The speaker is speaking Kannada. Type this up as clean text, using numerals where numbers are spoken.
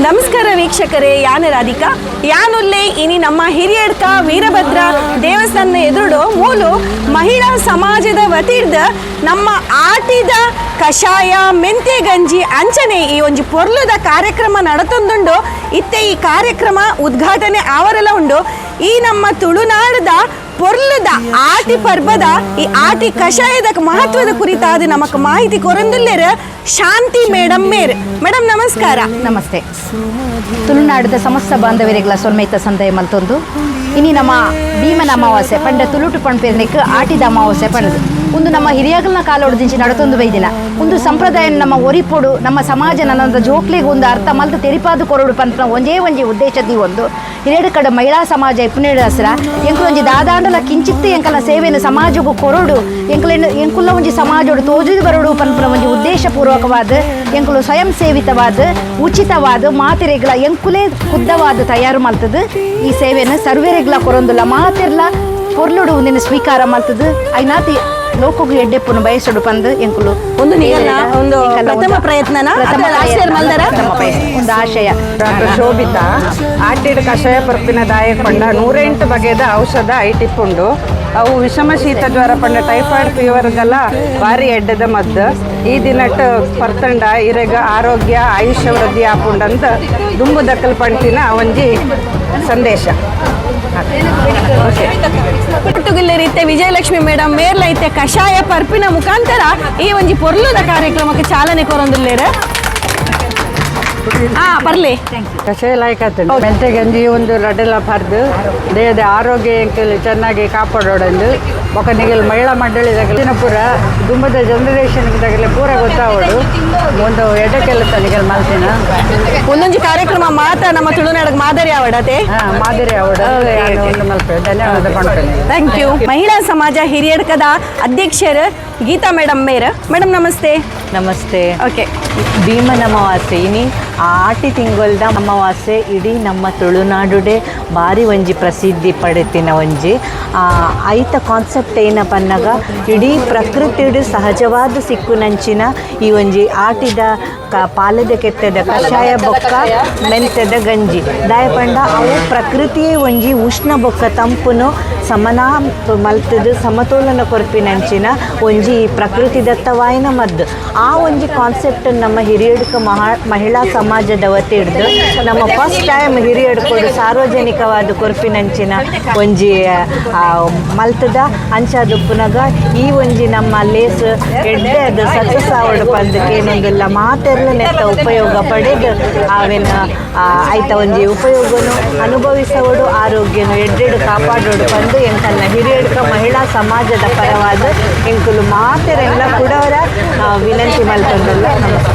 ನಮಸ್ಕಾರ ವೀಕ್ಷಕರೇ, ಯಾನ ರಾಧಿಕಾ ಯಾನುಲ್ಲೇ ಇನಿ ನಮ್ಮ ಹಿರಿಯಡ್ಕ ವೀರಭದ್ರ ದೇವಸ್ಥಾನ ಎದುರು ಮೂಲು ಮಹಿಳಾ ಸಮಾಜದ ವತಿರ್ದ ನಮ್ಮ ಆಟಿದ ಕಷಾಯ ಮೆಂತೆ ಗಂಜಿ ಅಂಚನೆ ಈ ಒಂಜಿ ಪೊರ್ಲುದ ಕಾರ್ಯಕ್ರಮ ನಡತೊಂದುಂಡು. ಇತ್ತೆ ಈ ಕಾರ್ಯಕ್ರಮ ಉದ್ಘಾಟನೆ ಆವರಲ ಉಂಡು. ಈ ನಮ್ಮ ತುಳುನಾಡದ ಪೊರ್ಲುದ ಆಟಿ ಪರ್ಬದ ಈ ಆಟಿ ಕಷಾಯದ ಮಹತ್ವದ ಕುರಿತಾದ ನಮಕ್ ಮಾಹಿತಿ ಕೊರಂದುಲ್ಲೇರ ಶಾಂತಿ ಮೇಡಮ್ ಮೇಡಮ್ ನಮಸ್ಕಾರ. ನಮಸ್ತೆ. ತುಳುನಾಡದ ಸಮಸ್ತ ಬಾಂಧವರಿಗಳ ಸೊಲ್ಮೈತ ಸಂದಯ ಮಲ್ತೊಂದು ಇನಿ ನಮ್ಮ ಭೀಮನ ಅಮಾವಾಸ್ಯೆ ಪಂಡ ತುಳುಟು ಪಣ್ಪೇರ್ನೆಕ್ ಆಟಿದ ಅಮಾವಾಸ್ಯೆ ಪಂಡದು ಒಂದು ನಮ್ಮ ಹಿರಿಯಗಳನ್ನ ಕಾಲೊಡ್ದಿಂಚಿ ನಡತೊಂದು ಬೈದಿನ ಒಂದು ಸಂಪ್ರದಾಯ ನಮ್ಮ ಒರಿಪೊಡು ನಮ್ಮ ಸಮಾಜ ನನ್ನ ಜೋಕ್ಲಿಗೆ ಒಂದು ಅರ್ಥ ಮಲ್ತು ತೆರಿಪಾದು ಕೊರಡು ಪಂಪ ಒಂಜೇ ಉದ್ದೇಶದಿ ಒಂದು ಹಿರಿಯಡ ಕಡೆ ಮಹಿಳಾ ಸಮಾಜ ಇಪ್ಪನೇಡು ಹಸ್ರ ಎಂಕುಲ ಒಂಜಿ ದಾದಾಂಡಲ ಕಿಂಚಿತ್ತು ಎಂಕಲ ಸೇವೆಯನ್ನು ಸಮಾಜಕ್ಕೂ ಕೊರಡು ಎಂಕುಲ್ಲ ಒಂಜಿ ಸಮಾಜೋಡು ತೋಜುದು ಬರೋಡು ಪನ್ಪುನ ಒಂಜಿ ಉದ್ದೇಶಪೂರ್ವಕವಾದ ಎಂಕುಲು ಸ್ವಯಂ ಸೇವಿತವಾದ ಉಚಿತವಾದ ಮಾತೆರೆಗಳ ಎಂಕುಲೇ ಖುದ್ದವಾದ ತಯಾರು ಮಲ್ತದು ಈ ಸೇವೆಯನ್ನು ಸರ್ವೇರೆಗ್ಲ ಕೊರೊಂದುಲ್ಲ ಮಾತೆರ್ಲ ಪೊರ್ಲುಡು ಒಂದಿನ ಸ್ವೀಕಾರ ಮಲ್ತದು ಐನಾತಿ ಲೋಕಗೂ ಎಡ್ಡೆಪ್ಪುನು ಬಯಸುಡು ಪಂದು ಎಂಕುಲು ಒಂದು ಪ್ರಥಮ ಪ್ರಯತ್ನನ ಒಂದು ಆಶಯ. ಡಾಕ್ಟರ್ ಶೋಭಿತಾ ಆಟಿಡ್ ಕಷಾಯ ಪರ್ಪಿನ ದಾಯಕ ಪಂಡ 108 ಬಗೆದ ಔಷಧ ಐಟಿಪ್ಪುಂಡು. ಅವು ವಿಷಮ ಶೀತ ಜ್ವರ ಪಂಡ ಟೈಫಾಯ್ಡ್ ಫೀವರ್ಗೆಲ್ಲ ಭಾರಿ ಎಡ್ಡದ ಮದ್ದು. ಈ ದಿನಟ್ ಪರ್ತಂಡ ಇರೆಗ ಆರೋಗ್ಯ ಆಯುಷ್ಯ ವೃದ್ಧಿ ಆಪುಂಡಂತ ದುಂಬು ದಕ್ಕಲ್ ಪಂಟಿನ ಒಂಜಿ ಸಂದೇಶ. ರೀತಿ ವಿಜಯಲಕ್ಷ್ಮಿ ಮೇಡಮ್ ಮೇರ್ಲೈತೆ ಕಷಾಯ ಪರ್ಪಿನ ಮುಖಾಂತರ ಈ ಒಂಜಿ ಪೊರ್ಲುದ ಕಾರ್ಯಕ್ರಮಕ್ಕೆ ಚಾಲನೆ ಕೊರೊಂದುಲ್ಲೇರ. ಬರ್ಲಿ ಕಷಾಯ ಲಾಯ್ಕತ್ತು ಮೆಂತೆ ಗಂಜಿ ಒಂದು ಲಡ್ಡೆಲ್ಲ ಪರ್ದು ದೇಹದ ಆರೋಗ್ಯ ಚೆನ್ನಾಗಿ ಕಾಪಾಡೋಡಂದು ಮೊಕನಿಗೆ ಮಹಿಳಾ ಮಂಡಳಿದಾಗಲಿನ ಪೂರ ದುಂಬದ ಜನರೇಷನ್ದಾಗಲೇ ಪೂರ ಗೊತ್ತಾಗೋಡು ಒಂದು ಎಡಕ್ಕೆಲ್ಲ ತಲೆಗೆ ಮಲ್ತಿನ ಒಂದೊಂದು ಕಾರ್ಯಕ್ರಮ ಮಾತ್ರ ನಮ್ಮ ತುಳುನಾಡಿಗೆ ಮಾದರಿ ಆವಡತೆ ಮಾದರಿ ಆವಡ ಒಂದು ಮಲ್ಪೆ. ಧನ್ಯವಾದ ಕೊಡ್ತೇನೆ. Thank you. ಮಹಿಳಾ ಸಮಾಜ ಹಿರಿಯಡ್ಕದ ಅಧ್ಯಕ್ಷರು ಗೀತಾ ಮೇಡಮ್ ಮೇಡಮ್ ನಮಸ್ತೆ. ನಮಸ್ತೆ. ಓಕೆ. ಭೀಮನ ಅಮಾವಾಸ್ಯೆ ಇನಿ ಆಟಿ ತಿಂಗೊಲ್ದ ಅಮಾವಾಸ್ಯೆ ಇಡೀ ನಮ್ಮ ತುಳುನಾಡುಡೆ ಭಾರಿ ಒಂಜಿ ಪ್ರಸಿದ್ಧಿ ಪಡೆತಿನ ಒಂಜಿ ಐತ ಕಾನ್ಸೆಪ್ಟ್ ಏನಪ್ಪ ಅನ್ನಗ ಇಡೀ ಪ್ರಕೃತಿಡು ಸಹಜವಾದ ಸಿಕ್ಕುನಂಚಿನ ಈ ಒಂಜಿ ಆಟಿದ ಪಾಲದ ಕೆತ್ತದ ಕಷಾಯ ಬೊಕ್ಕ ಮೆಂತೆದ ಗಂಜಿ ದಾಯ ಪಂಡ ಅವು ಪ್ರಕೃತಿಯೇ ಒಂಜಿ ಉಷ್ಣ ಬೊಕ್ಕ ತಂಪುನು ಸಮನ ಮಲ್ತದು ಸಮತೋಲನ ಕೊರ್ಪಿನಂಚಿನ ಒಂಜಿ ಪ್ರಕೃತಿ ದತ್ತವಾಯಿನ ಮದ್ದು. ಆ ಒಂಜಿ ಕಾನ್ಸೆಪ್ಟ್ ನಮ್ಮ ಹಿರಿಯಡ್ಕ ಮಹಿಳಾ ಸಮಾಜದ ವತಿ ಹಿಡ್ದು ನಮ್ಮ ಫಸ್ಟ್ ಟೈಮ್ ಹಿರಿಯಡ್ಕೊಡು ಸಾರ್ವಜನಿಕವಾದ ಕೊರ್ಪಿನಂಚಿನ ಒಂಜಿ ಮಲ್ತದ ಅಂಚಾದುಪ್ಪುನಗ ಈ ಒಂಜಿ ನಮ್ಮ ಲೇಸ್ ಎಡ್ಡೆ ಅದು ಸತ್ತು ಸಾವಿರ ಪಂದಕ್ಕೆ ಏನೊಂದಿಲ್ಲ ಮಾತೆರ್ಲ ನೆತ್ತ ಉಪಯೋಗ ಪಡೆದು ಅವೆನ ಆಯ್ತ ಒಂಜಿ ಉಪಯೋಗನು ಅನುಭವಿಸೋಡು ಆರೋಗ್ಯನು ಎಡ್ಡೆಡು ಕಾಪಾಡೋಡು ಪಂದು ಎಂಕಲ್ನ ಹಿರಿಯಡ್ಕ ಮಹಿಳಾ ಸಮಾಜದ ಪರವಾದ ಎಂಕುಲು ಮಾತೆರೆಲ್ಲ ಕೂಡವರ ವಿನಂತಿ ಮಲ್ಪಂದಲ್ಲ. ನಮಸ್ಕಾರ.